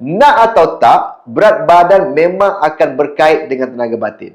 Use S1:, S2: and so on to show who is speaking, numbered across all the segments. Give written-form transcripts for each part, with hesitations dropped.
S1: Nak atau tak, berat badan memang akan berkait dengan tenaga batin.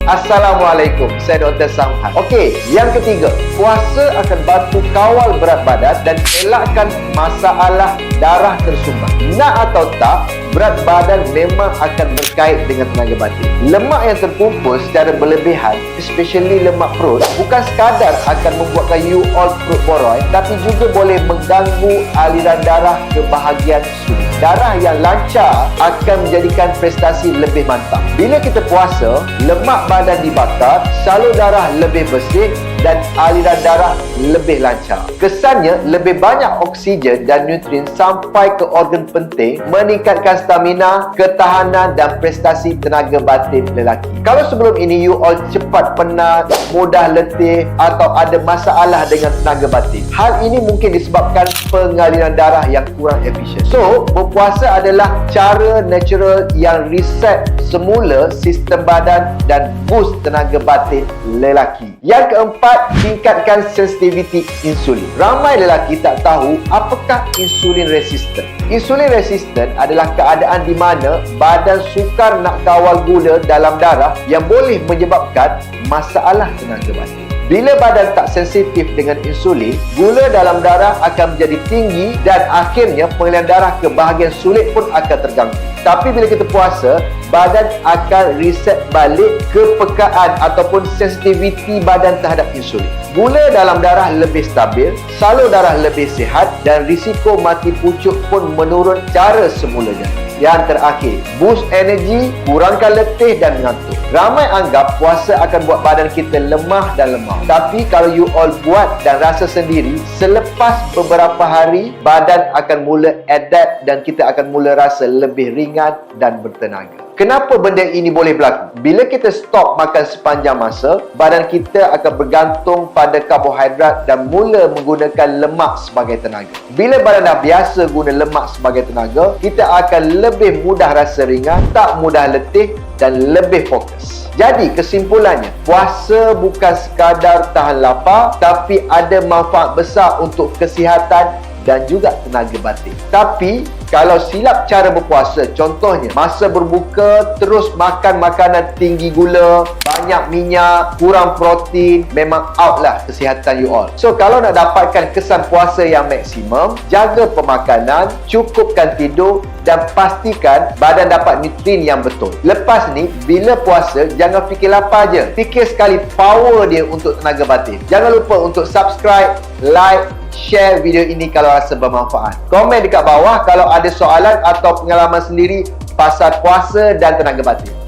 S1: Assalamualaikum, saya Dr. Samhan. Okey, yang ketiga, puasa akan bantu kawal berat badan dan elakkan masalah darah tersumbat. Nak atau tak, berat badan memang akan berkait dengan tenaga batin. Lemak yang terkumpul secara berlebihan, especially lemak perut, bukan sekadar akan membuatkan you all perut boroi, tapi juga boleh mengganggu aliran darah ke bahagian suli. Darah yang lancar akan menjadikan prestasi lebih mantap. Bila kita puasa, lemak badan dibakar, salur darah lebih bersih dan aliran darah lebih lancar. Kesannya, lebih banyak oksigen dan nutrien sampai ke organ penting, meningkatkan stamina, ketahanan dan prestasi tenaga batin lelaki. Kalau sebelum ini you all cepat penat, mudah letih atau ada masalah dengan tenaga batin, hal ini mungkin disebabkan pengaliran darah yang kurang efisien. So, berpuasa adalah cara natural yang reset semula sistem badan dan boost tenaga batin lelaki. Yang keempat, tingkatkan sensitiviti insulin. Ramai lelaki tak tahu apakah insulin resistant. Insulin resistant adalah keadaan di mana badan sukar nak kawal gula dalam darah yang boleh menyebabkan masalah tenaga batin. Bila badan tak sensitif dengan insulin, gula dalam darah akan menjadi tinggi dan akhirnya pengaliran darah ke bahagian sulit pun akan terganggu. Tapi bila kita puasa, badan akan reset balik kepekaan ataupun sensitiviti badan terhadap insulin. Gula dalam darah lebih stabil, salur darah lebih sihat dan risiko mati pucuk pun menurun cara semulanya. Yang terakhir, boost energi, kurangkan letih dan mengantuk. Ramai anggap puasa akan buat badan kita lemah dan lemah. Tapi kalau you all buat dan rasa sendiri, selepas beberapa hari, badan akan mula adapt dan kita akan mula rasa lebih ringan dan bertenaga. Kenapa benda ini boleh berlaku? Bila kita stop makan sepanjang masa, badan kita akan bergantung pada karbohidrat dan mula menggunakan lemak sebagai tenaga. Bila badan dah biasa guna lemak sebagai tenaga, kita akan lebih mudah rasa ringan, tak mudah letih dan lebih fokus. Jadi kesimpulannya, puasa bukan sekadar tahan lapar, tapi ada manfaat besar untuk kesihatan dan juga tenaga batin. Tapi kalau silap cara berpuasa, contohnya masa berbuka terus makan makanan tinggi gula, banyak minyak, kurang protein, memang out lah kesihatan you all. So kalau nak dapatkan kesan puasa yang maksimum, jaga pemakanan, cukupkan tidur dan pastikan badan dapat nutrien yang betul. Lepas ni, bila puasa, jangan fikir lapar je. Fikir sekali power dia untuk tenaga batin. Jangan lupa untuk subscribe, like, share video ini kalau rasa bermanfaat. Komen dekat bawah kalau ada soalan atau pengalaman sendiri pasal puasa dan tenaga batin.